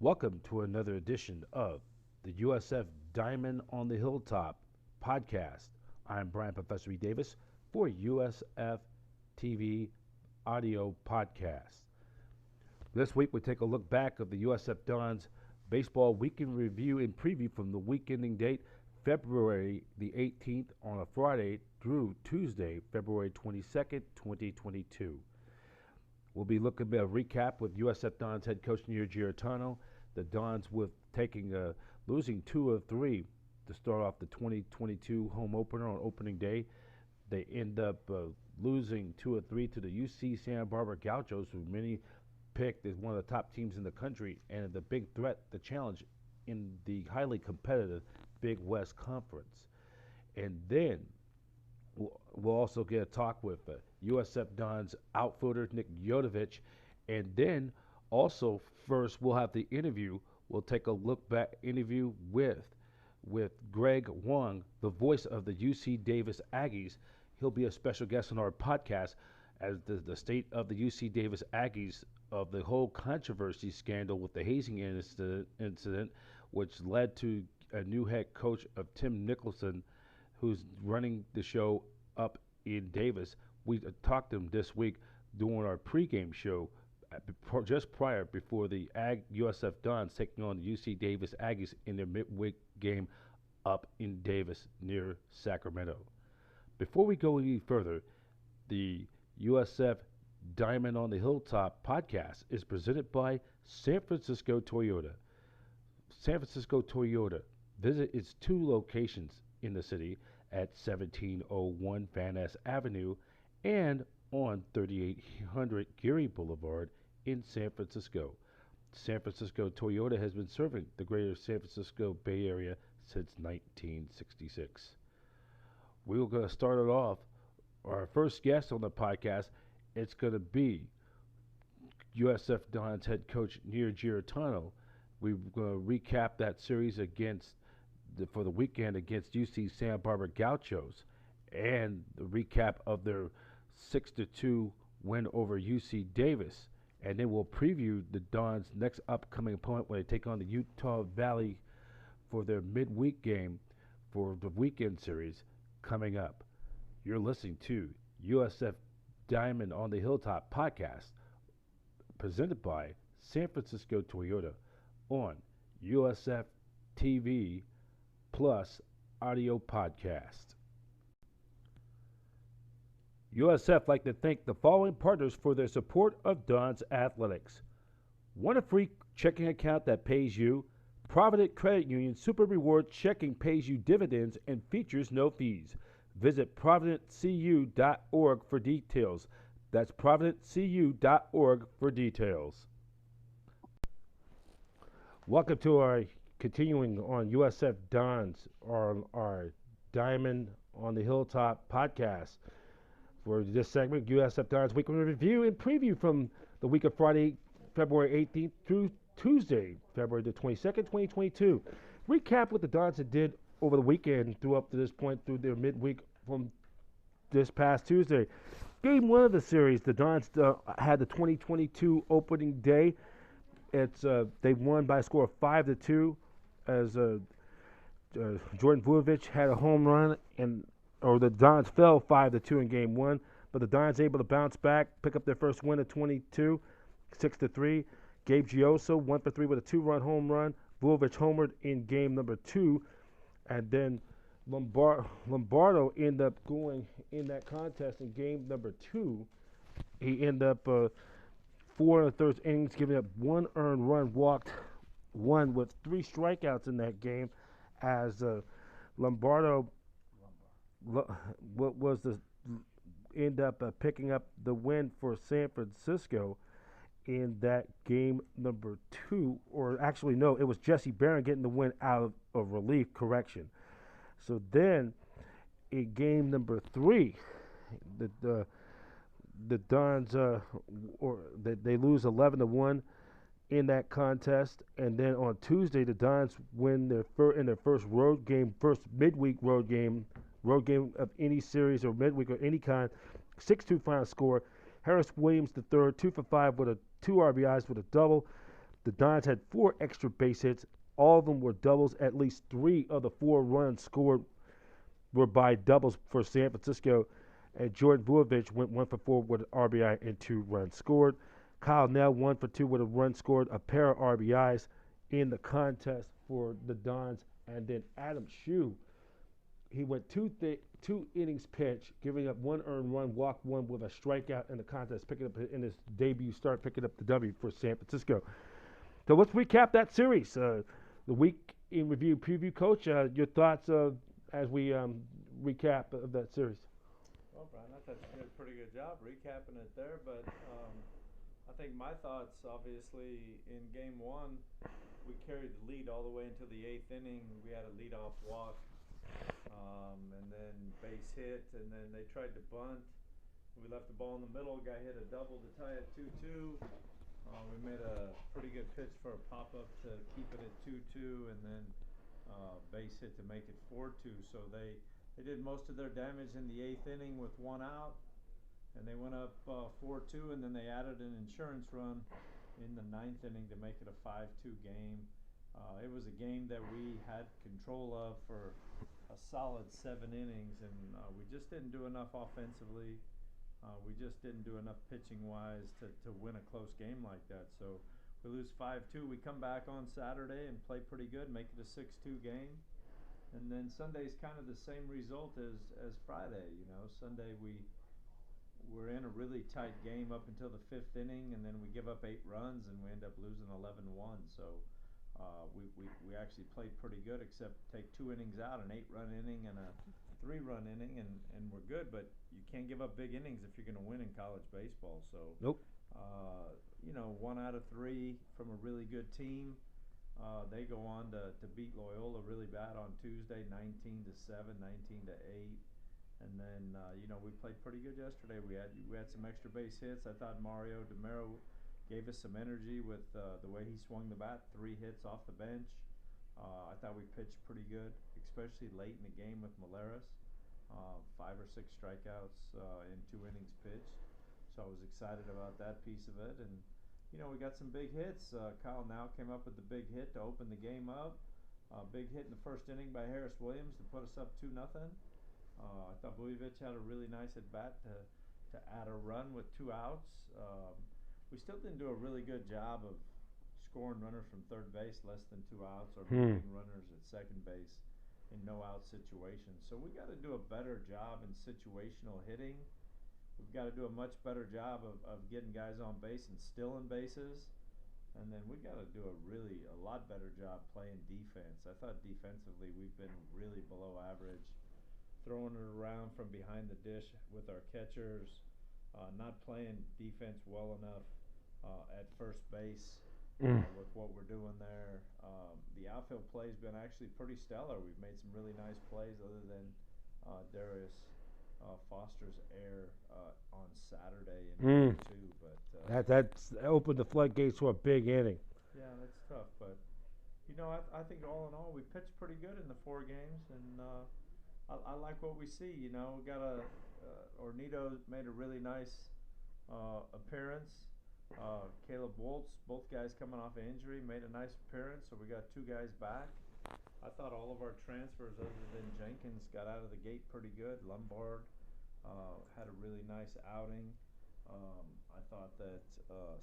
Welcome to another edition of the USF Diamond on the Hilltop podcast. I'm Brian Professor E. Davis for USF-TV audio podcast. This week we take a look back of the USF Dons baseball weekend review and preview from the week ending date February the 18th on a Friday through Tuesday, February 22nd, 2022. We'll be looking at a recap with USF Dons head coach Nino Giarratano. The Dons with losing 2 of 3 to start off the 2022 home opener on opening day. They end up losing 2 of 3 to the UC Santa Barbara Gauchos, who many picked as one of the top teams in the country and the big threat, the challenge in the highly competitive Big West Conference. And then we'll also get a talk with USF Dons outfielder Nick Yovetech, and then also first we'll have the interview. We'll take a look back interview with Greg Wong, the voice of the UC Davis Aggies. He'll be a special guest on our podcast as the state of the UC Davis Aggies of the whole controversy scandal with the hazing incident, which led to a new head coach of Tim Nicholson, who's running the show up in Davis. We talked to him this week during our pregame show just prior before the USF Dons taking on the UC Davis Aggies in their midweek game up in Davis near Sacramento. Before we go any further, the USF Diamond on the Hilltop podcast is presented by San Francisco Toyota. San Francisco Toyota. Visit its 2 locations in the city at 1701 Van Ness Avenue and on 3800 Geary Boulevard in San Francisco. San Francisco Toyota has been serving the greater San Francisco Bay Area since 1966. We were going to start it off. Our first guest on the podcast, it's going to be USF Dons head coach Nino Giarratano. We're going to recap that series for the weekend against UC Santa Barbara Gauchos and the recap of their 6-2 win over UC Davis. And then we'll preview the Dons' next upcoming opponent when they take on the Utah Valley for their midweek game for the weekend series coming up. You're listening to USF Diamond on the Hilltop podcast presented by San Francisco Toyota on USF-TV PLUS+AUDIO podcast. USF like to thank the following partners for their support of Dons Athletics. Want a free checking account that pays you? Provident Credit Union Super Reward Checking pays you dividends and features no fees. Visit providentcu.org for details. That's providentcu.org for details. Welcome to our continuing on USF Dons, our Diamond on the Hilltop podcast. For this segment, USF Dons Weekly Review and Preview from the week of Friday, February 18th through Tuesday, February the 22nd, 2022. Recap what the Dons did over the weekend through up to this point through their midweek from this past Tuesday. Game 1 of the series, the Dons had the 2022 opening day. They won by a score of 5-2 as Jordan Vujovic had a home run the Dons fell 5-2 in Game 1, but the Dons able to bounce back, pick up their first win of 22, 6-3. Gabe Gioso 1 for 3 with a 2-run home run. Vujovic homered in Game number 2, and then Lombardo ended up going in that contest in Game number 2. He ended up 4 1/3 innings, giving up 1 earned run, walked 1 with 3 strikeouts in that game, as Lombardo end up picking up the win for San Francisco in that Game number 2. Or actually, no, it was Jesse Barron getting the win out of relief. Correction. So then, in Game number 3, the Dons they lose 11-1 in that contest, and then on Tuesday the Dons win in their first midweek road game of any series or midweek of any kind, 6-2 final score. Harris Williams III, 2 for 5 with 2 RBIs with a double. The Dons had 4 extra base hits. All of them were doubles. At least 3 of the 4 runs scored were by doubles for San Francisco. And Jordan Vujovic went 1 for 4 with an RBI and 2 runs scored. Kyle Nell 1 for 2 with a run scored, a pair of RBIs in the contest for the Dons. And then Adam Shue, he went 2 innings pitched, giving up 1 earned run, walked 1 with a strikeout in the contest, picking up in his debut start, picking up the W for San Francisco. So let's recap that series. The week in review preview, Coach. Your thoughts as we recap of that series. Well, Brian, I thought you did a pretty good job recapping it there, but I think my thoughts, obviously, in Game 1, we carried the lead all the way into the 8th inning. We had a leadoff walk, and then base hit, and then they tried to bunt. We left the ball in the middle. Guy hit a double to tie it 2-2. We made a pretty good pitch for a pop-up to keep it at 2-2, and then base hit to make it 4-2. So they did most of their damage in the 8th inning with 1 out, and they went up 4-2, and then they added an insurance run in the 9th inning to make it a 5-2 game. It was a game that we had control of for a solid 7 innings, and we just didn't do enough offensively. We just didn't do enough pitching-wise to win a close game like that. So we lose 5-2. We come back on Saturday and play pretty good, make it a 6-2 game. And then Sunday's kind of the same result as Friday. You know, Sunday we're in a really tight game up until the 5th inning, and then we give up 8 runs, and we end up losing 11-1. So we actually played pretty good, except take 2 innings out, an 8-run inning and a 3-run inning, and we're good. But you can't give up big innings if you're going to win in college baseball. So nope. You know, 1 out of 3 from a really good team. They go on to beat Loyola really bad on Tuesday, 19-7, 19-8. And then, you know, we played pretty good yesterday. We had some extra base hits. I thought Mario DeMero gave us some energy with the way he swung the bat, 3 hits off the bench. I thought we pitched pretty good, especially late in the game with Maleris. 5 or 6 strikeouts in 2 innings pitched. So I was excited about that piece of it. And, you know, we got some big hits. Kyle Now came up with the big hit to open the game up. Big hit in the 1st inning by Harris Williams to put us up 2-0. I thought Vujovic had a really nice at-bat to add a run with 2 outs. We still didn't do a really good job of scoring runners from 3rd base less than 2 outs, or moving runners at 2nd base in no-out situations. So we got to do a better job in situational hitting. We've got to do a much better job of getting guys on base and stealing bases. And then we got to do a lot better job playing defense. I thought defensively we've been really below average. Throwing it around from behind the dish with our catchers, not playing defense well enough at 1st base with what we're doing there. The outfield play's been actually pretty stellar. We've made some really nice plays other than Darius Foster's error on Saturday in 2. But That's opened the floodgates to a big inning. Yeah, that's tough. But, you know, I think all in all we pitched pretty good in the 4 games, and I like what we see. You know, we got Ornito made a really nice appearance. Caleb Woltz, both guys coming off of injury, made a nice appearance. So we got 2 guys back. I thought all of our transfers, other than Jenkins, got out of the gate pretty good. Lombard had a really nice outing. I thought that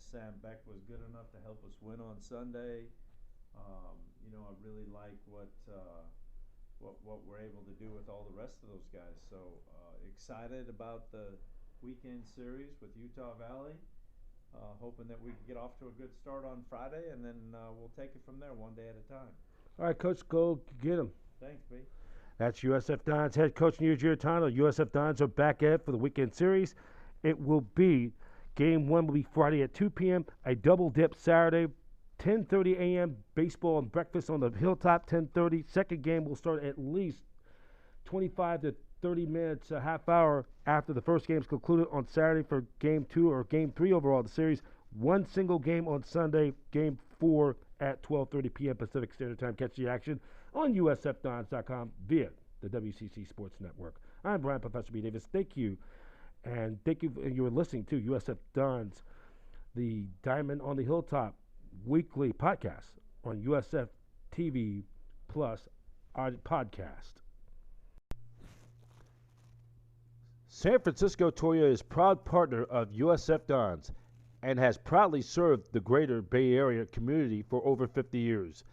Sam Beck was good enough to help us win on Sunday. You know, I really like what we're able to do with all the rest of those guys. So excited about the weekend series with Utah Valley. Hoping that we can get off to a good start on Friday, and then we'll take it from there one day at a time. All right, Coach, go get him. Thanks, B. That's USF Dons head coach Nino Giarratano. USF Dons are back at it for the weekend series. It will be, Game 1 will be Friday at 2 p.m., a double dip Saturday, 10:30 a.m., baseball and breakfast on the Hilltop, 10:30. Second game will start at least 25 to 30 minutes, a half hour after the first game is concluded on Saturday for Game 2 or Game 3 overall of the series. One single game on Sunday, Game 4 at 12:30 p.m. Pacific Standard Time. Catch the action on USFDons.com via the WCC Sports Network. I'm Brian Professor B. Davis. Thank you. And thank you. You were listening to USF Dons, the Diamond on the Hilltop weekly podcast on USF-TV Plus podcast. San Francisco Toyota is proud partner of USF Dons and has proudly served the greater Bay Area community for over 50 years.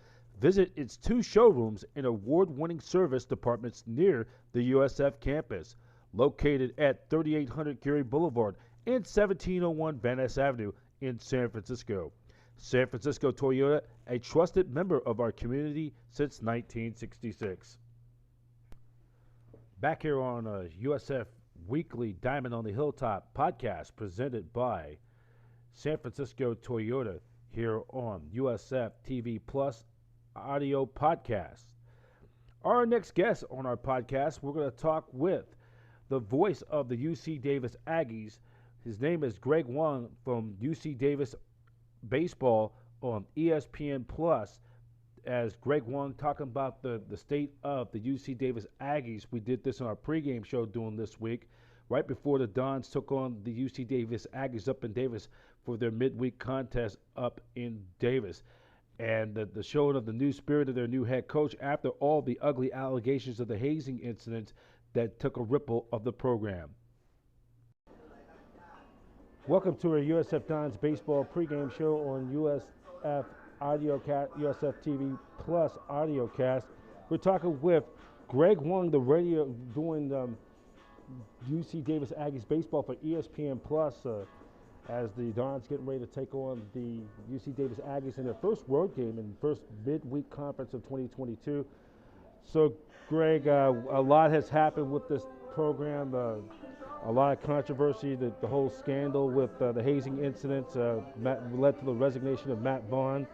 Visit its 2 showrooms and award-winning service departments near the USF campus, located at 3800 Geary Boulevard and 1701 Van Ness Avenue in San Francisco. San Francisco Toyota, a trusted member of our community since 1966. Back here on USF Weekly Diamond on the Hilltop podcast, presented by San Francisco Toyota, here on USF-TV Plus audio podcast. Our next guest on our podcast, we're going to talk with the voice of the UC Davis Aggies. His name is Greg Wong from UC Davis Baseball on ESPN Plus. As Greg Wong talking about the state of the UC Davis Aggies. We did this on our pregame show doing this week, right before the Dons took on the UC Davis Aggies up in Davis for their midweek contest up in Davis. And the showing of the new spirit of their new head coach after all the ugly allegations of the hazing incidents that took a ripple of the program. Welcome to our USF Dons baseball pregame show on USF Audiocast, USF TV Plus Audiocast. We're talking with Greg Wong, the radio doing UC Davis Aggies baseball for ESPN Plus, as the Dons getting ready to take on the UC Davis Aggies in their first road game and first midweek conference of 2022. So, Greg, a lot has happened with this program. A lot of controversy, the whole scandal with the hazing incidents led to the resignation of Matt Vaughn.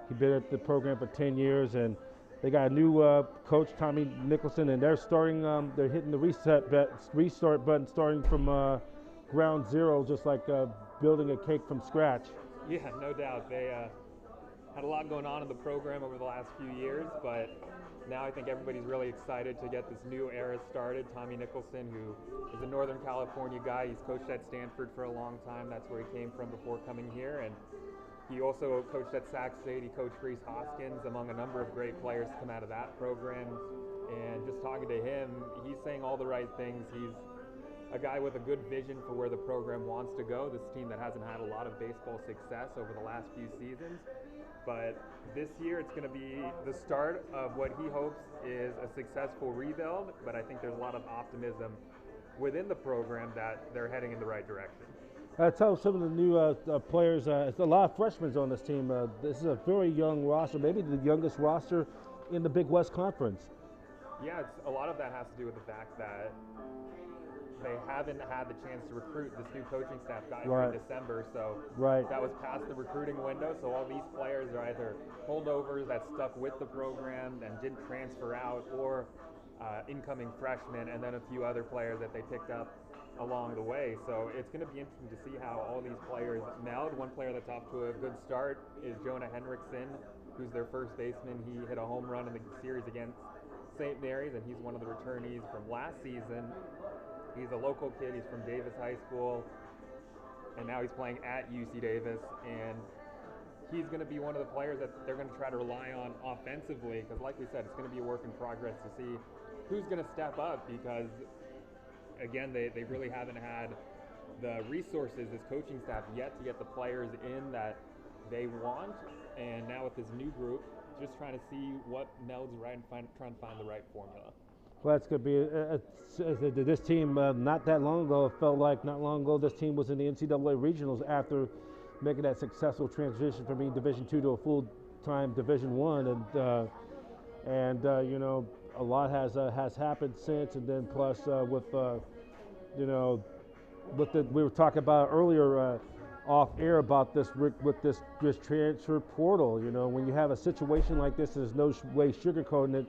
He's been at the program for 10 years, and they got a new coach, Tommy Nicholson, and they're starting. They're hitting the restart button, starting from ground zero, just like building a cake from scratch. Yeah, no doubt. They had a lot going on in the program over the last few years, but now I think everybody's really excited to get this new era started. Tommy Nicholson, who is a Northern California guy, he's coached at Stanford for a long time. That's where he came from before coming here, and he also coached at Sac State. He coached Reese Hoskins, among a number of great players to come out of that program. And just talking to him, he's saying all the right things. He's a guy with a good vision for where the program wants to go. This team that hasn't had a lot of baseball success over the last few seasons. But this year it's going to be the start of what he hopes is a successful rebuild. But I think there's a lot of optimism within the program that they're heading in the right direction. Tell some of the new players, it's a lot of freshmen on this team. This is a very young roster, maybe the youngest roster in the Big West Conference. Yeah, a lot of that has to do with the fact that they haven't had the chance to recruit. This new coaching staff got here in December, so that was past the recruiting window. So all these players are either holdovers that stuck with the program and didn't transfer out, or incoming freshmen, and then a few other players that they picked up along the way. So it's going to be interesting to see how all these players meld. One player that's off to a good start is Jonah Henriksen, who's their first baseman. He hit a home run in the series against St. Mary's, and he's one of the returnees from last season. He's a local kid. He's from Davis High School, and now he's playing at UC Davis, and he's going to be one of the players that they're going to try to rely on offensively, because like we said, it's going to be a work in progress to see who's going to step up, because again, they really haven't had the resources, this coaching staff, yet to get the players in that they want. And now with this new group, just trying to see what melds right and trying to find the right formula. Well, that's going to be this team. Not that long ago, it felt like not long ago, this team was in the NCAA regionals after making that successful transition from being Division II to a full-time Division I, and you know, a lot has happened since. And then plus with you know, we were talking about earlier off air about this with this transfer portal. You know, when you have a situation like this, there's no way sugarcoating it.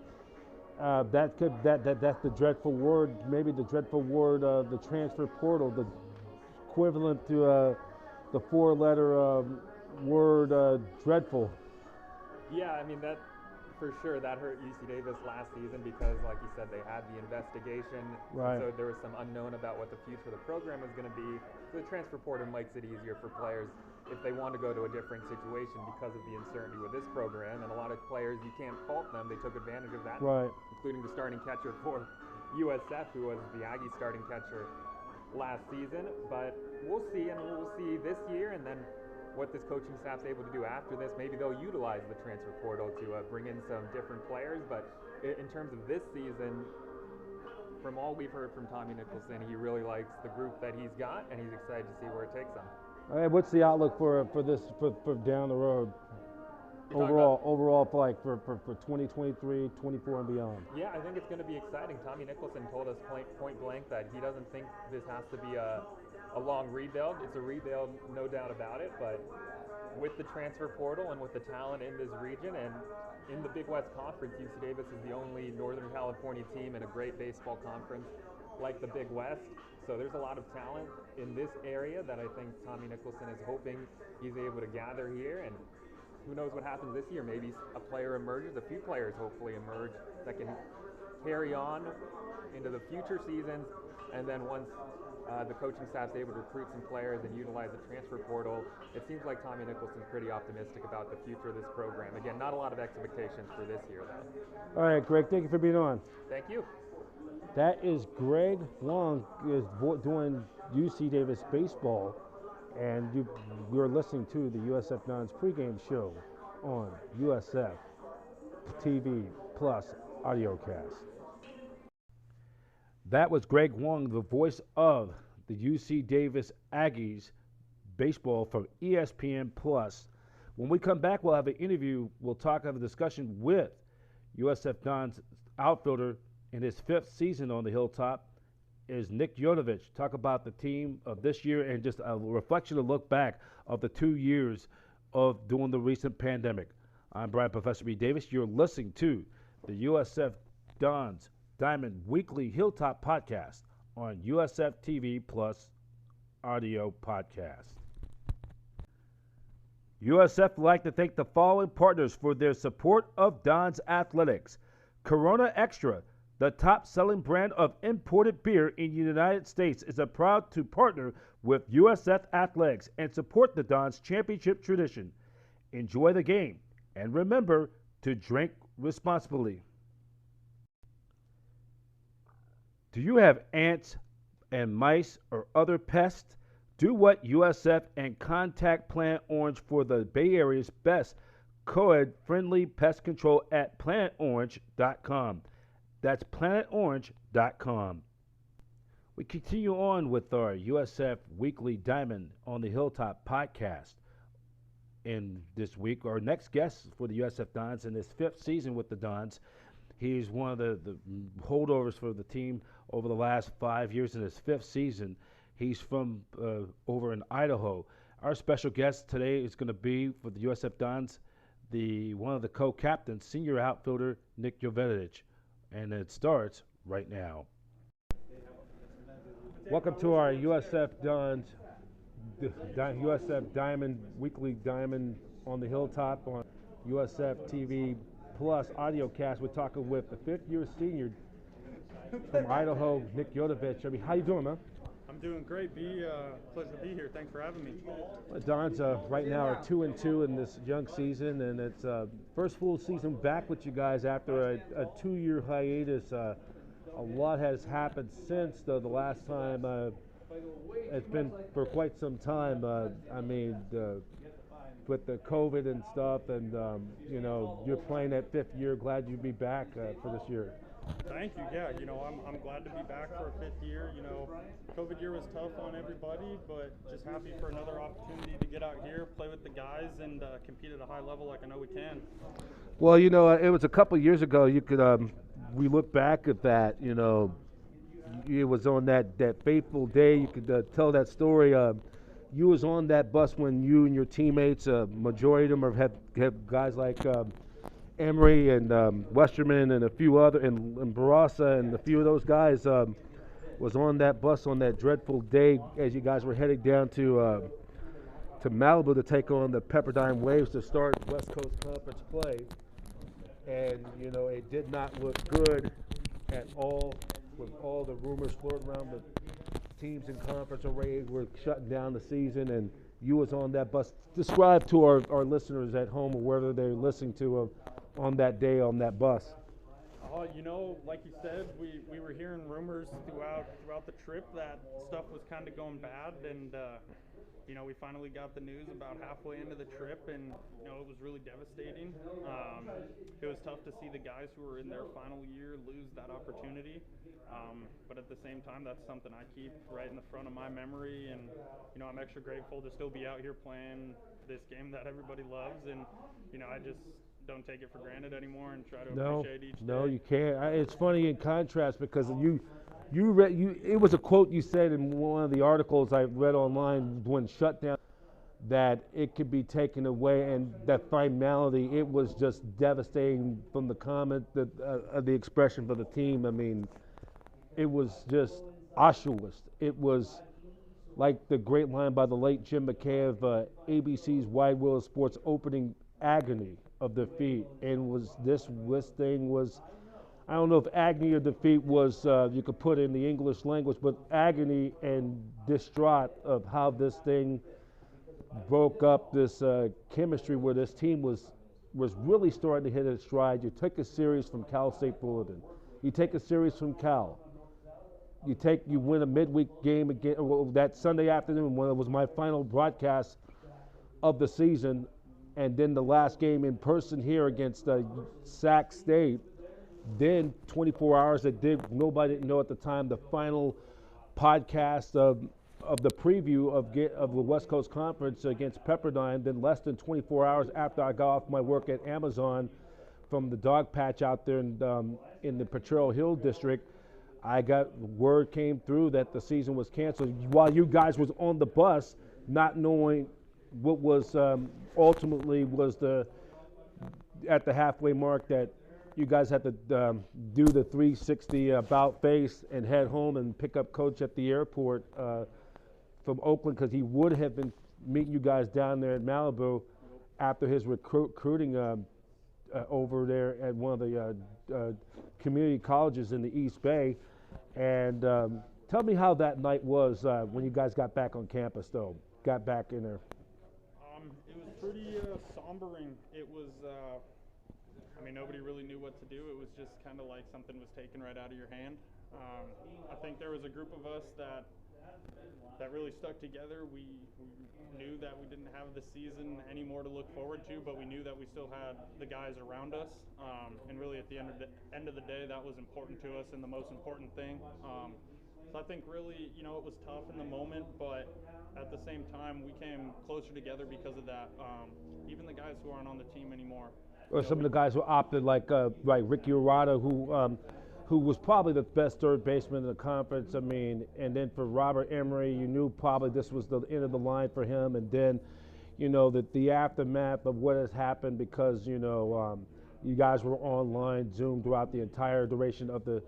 That's the dreadful word, maybe the dreadful word, the transfer portal, the equivalent to the four-letter word dreadful. Yeah, I mean, that for sure, that hurt UC Davis last season because, like you said, they had the investigation. Right. So there was some unknown about what the future of the program was going to be. So the transfer portal makes it easier for players if they want to go to a different situation because of the uncertainty with this program. And a lot of players, you can't fault them. They took advantage of that, including the starting catcher for USF, who was the Aggies starting catcher last season. But we'll see, and we'll see this year, and then what this coaching staff's able to do after this. Maybe they'll utilize the transfer portal to bring in some different players. But in terms of this season, from all we've heard from Tommy Nicholson, he really likes the group that he's got, and he's excited to see where it takes them. All right, what's the outlook for down the road? Overall for 2023, 24 and beyond. Yeah, I think it's going to be exciting. Tommy Nicholson told us point blank that he doesn't think this has to be a long rebuild. It's a rebuild, no doubt about it, but with the transfer portal and with the talent in this region and in the Big West Conference, UC Davis is the only Northern California team in a great baseball conference like the Big West. So there's a lot of talent in this area that I think Tommy Nicholson is hoping he's able to gather here, and who knows what happens this year. Maybe a player emerges, a few players hopefully emerge that can carry on into the future seasons, and then once the coaching staff's able to recruit some players and utilize the transfer portal, it seems like Tommy Nicholson's pretty optimistic about the future of this program. Again, not a lot of expectations for this year, though. All right, Greg, thank you for being on. Thank you. That is Greg Wong is doing UC Davis baseball, and we're listening to the USF Dons pregame show on USF-TV Plus audiocast. That was Greg Wong, the voice of the UC Davis Aggies baseball from ESPN Plus. When we come back, we'll have an interview. We'll have a discussion with USF Dons outfielder in his 5th season on the Hilltop is Nick Yovetech. Talk about the team of this year and just a reflection, a look back of the 2 years of during the recent pandemic. I'm Brian Professor B. Davis. You're listening to the USF Dons Diamond Weekly Hilltop Podcast on USF-TV Plus audio podcast. USF would like to thank the following partners for their support of Dons Athletics. Corona Extra, the top-selling brand of imported beer in the United States, is proud to partner with USF Athletics and support the Dons championship tradition. Enjoy the game, and remember to drink responsibly. Do you have ants and mice or other pests? Do what USF and contact Planet Orange for the Bay Area's best COVID-friendly pest control at planetorange.com. That's planetorange.com. We continue on with our USF Weekly Diamond on the Hilltop podcast. In this week, our next guest for the USF Dons in his 5th season with the Dons. He's one of the holdovers for the team over the last 5 years in his 5th season. He's from over in Idaho. Our special guest today is going to be for the USF Dons, one of the co-captains, senior outfielder Nick Yovetech. And it starts right now. Welcome to our USF Dons, USF Diamond, Weekly Diamond on the Hilltop on USF-TV Plus audiocast. We're talking with the 5th-year senior from Idaho, Nick Yovetech. I mean, how you doing, man? I'm doing great, B. Pleasure to be here. Thanks for having me. Dons right now are 2-2 in this young season, and it's first full season back with you guys after a 2-year hiatus. A lot has happened since the last time. It's been for quite some time. With the COVID and stuff, and you're playing that 5th year. Glad you'd be back for this year. Thank you. Yeah, I'm glad to be back for a 5th year. COVID year was tough on everybody, but just happy for another opportunity to get out here, play with the guys, and compete at a high level like I know we can. Well, it was a couple of years ago. You could we look back at that. It was on that fateful day. You could tell that story. You was on that bus when you and your teammates, majority of them have guys like Emery and Westerman and a few other, and Barassa and a few of those guys was on that bus on that dreadful day as you guys were heading down to Malibu to take on the Pepperdine Waves to start West Coast Conference play. And, it did not look good at all with all the rumors floating around the teams in conference already were shutting down the season, and you was on that bus. Describe to our listeners at home or wherever they're listening to on that day on that bus. You know, like you said, we were hearing rumors throughout the trip that stuff was kind of going bad, and you know, we finally got the news about halfway into the trip, and you know, it was really devastating. It was tough to see the guys who were in their final year lose that opportunity, but at the same time, that's something I keep right in the front of my memory, and you know, I'm extra grateful to still be out here playing this game that everybody loves, and you know, I just don't take it for granted anymore and try to appreciate each day. No, you can't. It's funny in contrast because it was a quote you said in one of the articles I read online when shut down that it could be taken away, and that finality, it was just devastating from the comment, the expression for the team. I mean, it was just Auschwitz. It was like the great line by the late Jim McKay of ABC's Wide World of Sports opening agony of defeat, and this thing was, I don't know if agony or defeat was you could put in the English language, but agony and distraught of how this thing broke up this chemistry where this team was really starting to hit its stride. You take a series from Cal State Fullerton, you take a series from Cal, you win a midweek game again that Sunday afternoon when it was my final broadcast of the season. And then the last game in person here against Sac State. Then 24 hours nobody didn't know at the time, the final podcast of the preview of the West Coast Conference against Pepperdine. Then less than 24 hours after I got off my work at Amazon from the dog patch out there in the Potrero Hill district, word came through that the season was canceled while you guys was on the bus, not knowing what was ultimately was at the halfway mark that you guys had to do the 360 about face and head home and pick up Coach at the airport from Oakland, because he would have been meeting you guys down there at Malibu after his recruiting over there at one of the community colleges in the East Bay. And tell me how that night was when you guys got back on campus, though, got back in there. It was pretty sombering. It was, I mean, nobody really knew what to do. It was just kind of like something was taken right out of your hand. I think there was a group of us that really stuck together. We knew that we didn't have the season anymore to look forward to, but we knew that we still had the guys around us. And really at the end of the day, that was important to us and the most important thing. So I think really, you know, it was tough in the moment, but at the same time, we came closer together because of that. Even the guys who aren't on the team anymore. Or some of the guys who opted, like Rick Giarratano, who was probably the best third baseman in the conference. I mean, and then for Robert Emery, you knew probably this was the end of the line for him. And then, you know, the aftermath of what has happened, because, you know, you guys were online, Zoom throughout the entire duration of the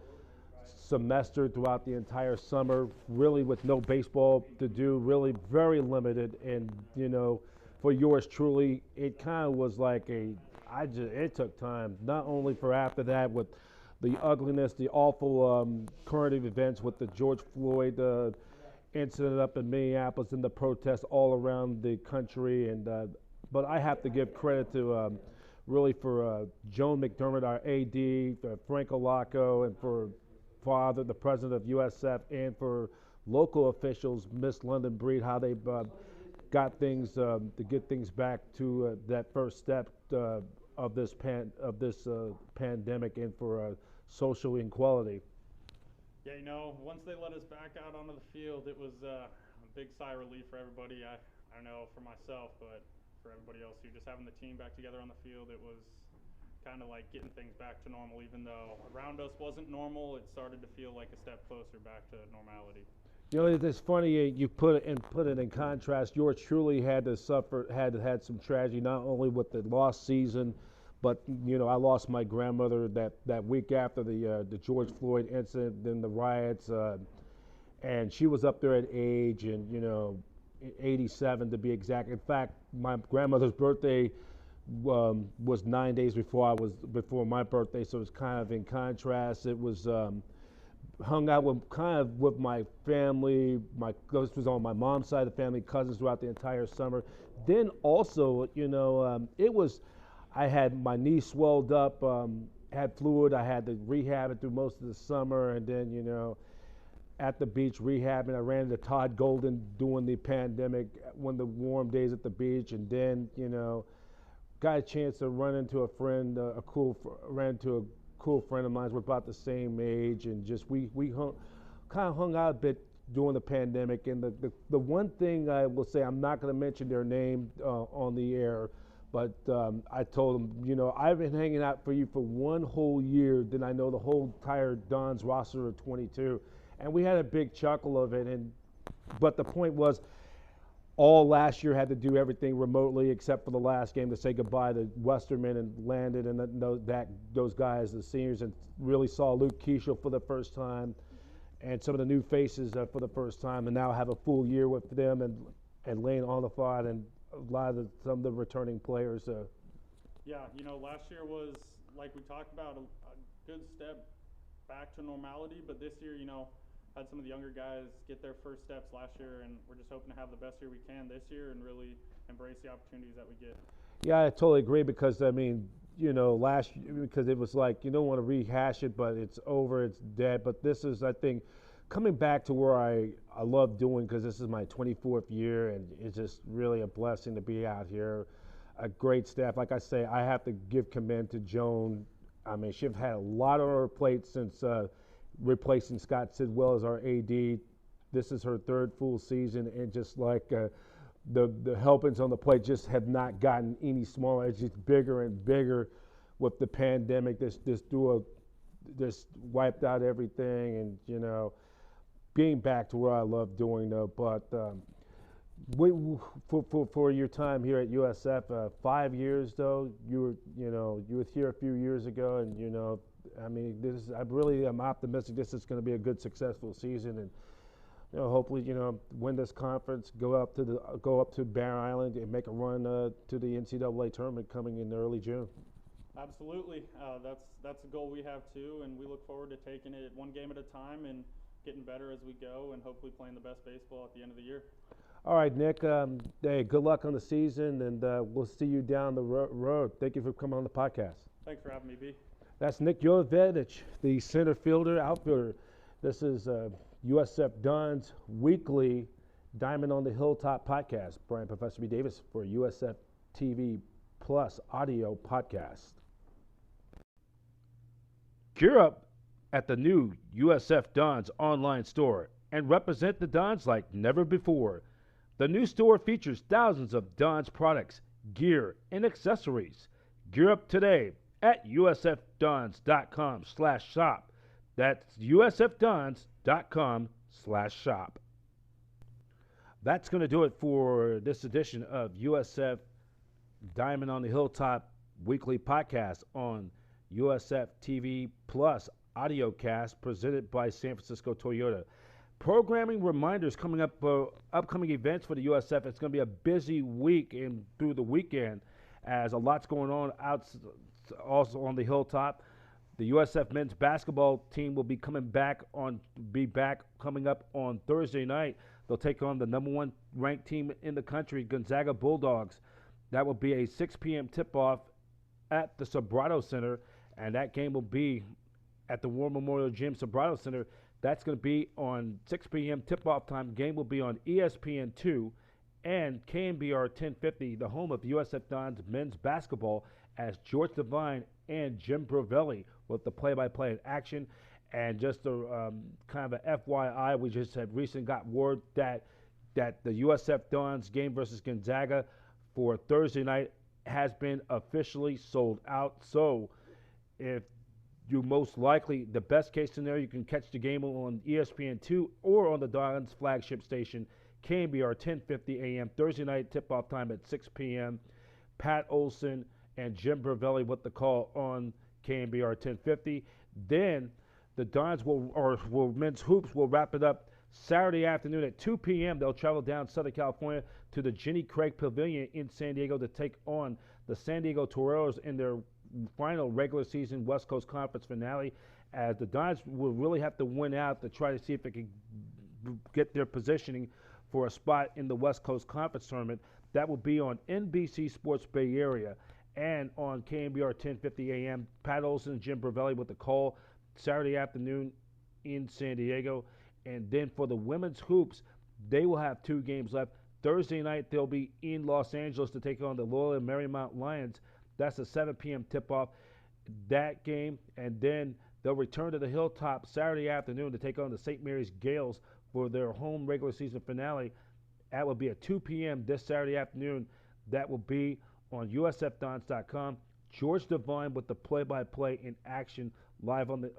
semester, throughout the entire summer, really with no baseball to do, really very limited. And, you know, for yours truly, it kind of was like it took time, not only for after that with the ugliness, the awful current events with the George Floyd incident up in Minneapolis and the protests all around the country. And but I have to give credit to really for Joan McDermott, our AD, for Frank Olaco, and for Father, the president of USF, and for local officials, Miss London Breed, how they got things to get things back to that first step of this pandemic, and for social inequality. Yeah, you know, once they let us back out onto the field, it was a big sigh of relief for everybody. I don't know for myself, but for everybody else too, just having the team back together on the field, it was kind of like getting things back to normal. Even though around us wasn't normal, it started to feel like a step closer back to normality. You know, it's funny you put it in contrast. Yours truly had some tragedy, not only with the lost season, but you know, I lost my grandmother that week after the George Floyd incident, then the riots, and she was up there at age, and you know, 87 to be exact. In fact, my grandmother's birthday was 9 days before my birthday, so it's kind of in contrast. It was hung out with my family. This was on my mom's side of the family, cousins throughout the entire summer. Then also, I had my knee swelled up, had fluid. I had to rehab it through most of the summer, and then at the beach rehabbing. I ran into Todd Golden during the pandemic, one of the warm days at the beach, and then got a chance to run into a friend, ran into a cool friend of mine. We're about the same age, and just we kind of hung out a bit during the pandemic. And the one thing I will say, I'm not going to mention their name on the air, but I told them, I've been hanging out for you for one whole year, then I know the whole entire Dons roster of 22. And we had a big chuckle of it. But the point was, all last year had to do everything remotely except for the last game to say goodbye to Westerman and Landon and those guys, the seniors, and really saw Luke Keishel for the first time and some of the new faces for the first time, and now have a full year with them and Lane Onifad and a lot of some of the returning players. Yeah, last year was, like we talked about, a good step back to normality, but this year, had some of the younger guys get their first steps last year, and we're just hoping to have the best year we can this year and really embrace the opportunities that we get. Yeah, I totally agree because, last year, because it was like you don't want to rehash it, but it's over, it's dead. But this is, I think, coming back to where I love doing, because this is my 24th year, and it's just really a blessing to be out here. A great staff. Like I say, I have to give commend to Joan. I mean, she's had a lot on her plate since replacing Scott Sidwell as our AD. This is her third full season, and just like the helpings on the plate just have not gotten any smaller. It's just bigger and bigger with the pandemic. This wiped out everything, and being back to where I love doing though. But for your time here at USF, 5 years though, you were here a few years ago, and I mean, I'm optimistic this is going to be a good, successful season, and hopefully, win this conference, go up to Bear Island, and make a run to the NCAA tournament coming in early June. Absolutely, that's a goal we have too, and we look forward to taking it one game at a time and getting better as we go, and hopefully playing the best baseball at the end of the year. All right, Nick. Hey, good luck on the season, and we'll see you down the road. Thank you for coming on the podcast. Thanks for having me, B. That's Nick Yovetech, the center fielder, outfielder. This is USF Dons weekly Diamond on the Hilltop podcast. Brian Professor B. Davis for USF-TV +AUDIO podcast. Gear up at the new USF Dons online store and represent the Dons like never before. The new store features thousands of Dons products, gear, and accessories. Gear up today at usfdons.com/shop. That's usfdons.com/shop. That's going to do it for this edition of USF Diamond on the Hilltop weekly podcast on USF-TV +AUDIOcast presented by San Francisco Toyota. Programming reminders coming up for upcoming events for the USF. It's going to be a busy week and through the weekend as a lot's going on also on the Hilltop. The USF men's basketball team will be coming back coming up on Thursday night. They'll take on the number 1 ranked team in the country, Gonzaga Bulldogs. That will be a 6 p.m. tip-off at the Sobrato Center, and that game will be at the War Memorial Gym, Sobrato Center. That's going to be on 6 p.m. tip-off time. Game will be on ESPN 2 and KNBR 1050, the home of USF Dons men's basketball, as George Devine and Jim Brovelli with the play-by-play in action. And just a kind of a FYI, we just have recently got word that the USF Dons game versus Gonzaga for Thursday night has been officially sold out. So if you most likely, the best case scenario, you can catch the game on ESPN2 or on the Dons flagship station, KNBR 1050 a.m. Thursday night tip-off time at 6 p.m. Pat Olson and Jim Brovelli with the call on KNBR 1050. Then the Dons men's hoops will wrap it up Saturday afternoon at 2 p.m. They'll travel down Southern California to the Jenny Craig Pavilion in San Diego to take on the San Diego Toreros in their final regular season West Coast Conference finale as the Dons will really have to win out to try to see if they can get their positioning for a spot in the West Coast Conference Tournament. That will be on NBC Sports Bay Area and on KMBR 1050 AM. Pat Olson and Jim Bravelli with the call Saturday afternoon in San Diego. And then for the women's hoops, they will have 2 games left. Thursday night, they'll be in Los Angeles to take on the Loyola Marymount Lions. That's a 7 p.m. tip-off, that game. And then they'll return to the Hilltop Saturday afternoon to take on the St. Mary's Gales for their home regular season finale. That will be at 2 p.m. this Saturday afternoon. That will be on USFDons.com. George Devine with the play-by-play in action live on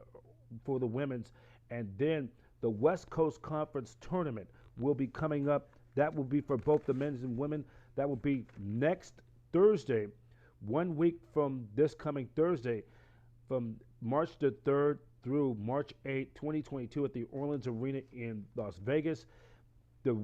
for the women's. And then the West Coast Conference Tournament will be coming up. That will be for both the men's and women. That will be next Thursday, 1 week from this coming Thursday, from March the 3rd through March 8th, 2022 at the Orleans Arena in Las Vegas. The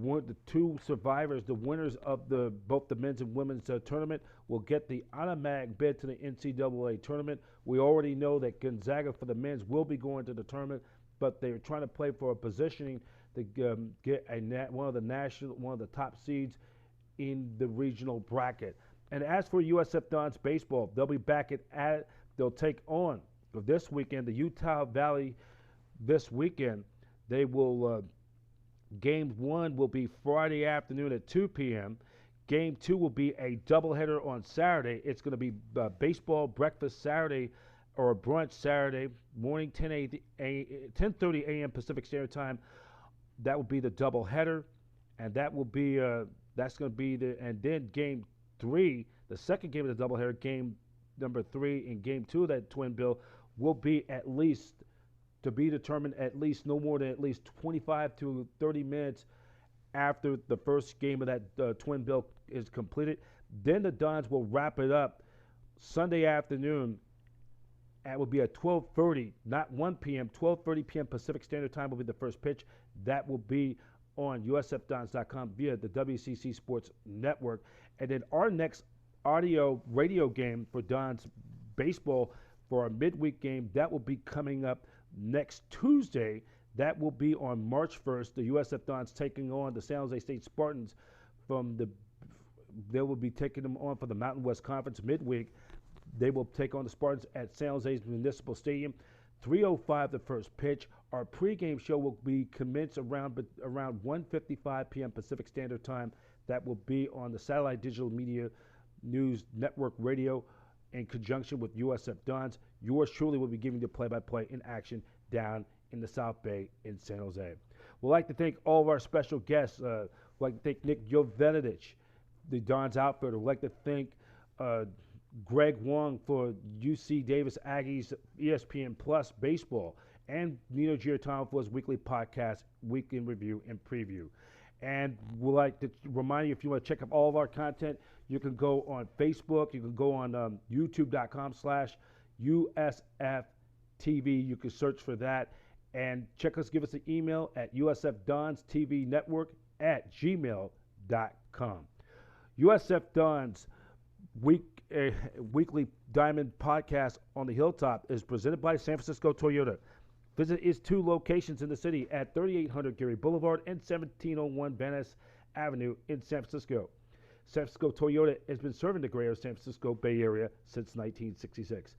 2 survivors, the winners of both the men's and women's tournament, will get the automatic bid to the NCAA tournament. We already know that Gonzaga for the men's will be going to the tournament, but they're trying to play for a positioning to get one of the top seeds in the regional bracket. And as for USF Dons baseball, they'll be back at it. They'll take on this weekend the Utah Valley. This weekend, they will. Game 1 will be Friday afternoon at 2 p.m. Game 2 will be a doubleheader on Saturday. It's going to be baseball breakfast Saturday or brunch Saturday morning, 10:30 a.m. Pacific Standard Time. That will be the doubleheader, and that will be that's going to be and then Game 3, the second game of the doubleheader, game number 3, and Game 2 of that twin bill will be at least. To be determined at least no more than at least 25 to 30 minutes after the first game of that twin bill is completed. Then the Dons will wrap it up Sunday afternoon. It will be at 12:30, not 1 p.m., 12:30 p.m. Pacific Standard Time will be the first pitch. That will be on USFDons.com via the WCC Sports Network. And then our next audio radio game for Dons baseball for our midweek game, that will be coming up next Tuesday. That will be on March 1st. The USF Dons taking on the San Jose State Spartans they will be taking them on for the Mountain West Conference midweek. They will take on the Spartans at San Jose's Municipal Stadium. 3:05 the first pitch. Our pregame show will be commenced around 1:55 p.m. Pacific Standard Time. That will be on the Satellite Digital Media News Network Radio in conjunction with USF Dons. Yours truly will be giving the play-by-play in action down in the South Bay in San Jose. We'd like to thank all of our special guests. We'd like to thank Nick Yovetech, the Dons outfielder. We'd like to thank Greg Wong for UC Davis Aggies ESPN Plus Baseball, and Nino Giarratano for his weekly podcast, Week in Review and Preview. And we'd like to remind you, if you want to check out all of our content, you can go on Facebook. You can go on youtube.com/USF-TV. You can search for that. And give us an email at usfdonstvnetwork@gmail.com. USF Dons weekly Diamond podcast on the Hilltop is presented by San Francisco Toyota. Visit its 2 locations in the city at 3800 Geary Boulevard and 1701 Van Ness Avenue in San Francisco. San Francisco Toyota has been serving the greater San Francisco Bay Area since 1966.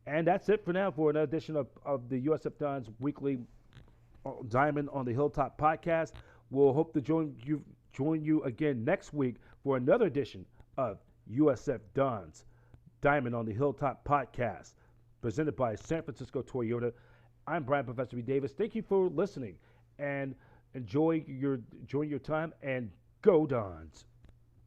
And that's it for now for another edition of the USF Dons Weekly Diamond on the Hilltop podcast. We'll hope to join you again next week for another edition of USF Dons Diamond on the Hilltop podcast, presented by San Francisco Toyota. I'm Brian Professor B. Davis. Thank you for listening, and enjoy your time, and go Dons.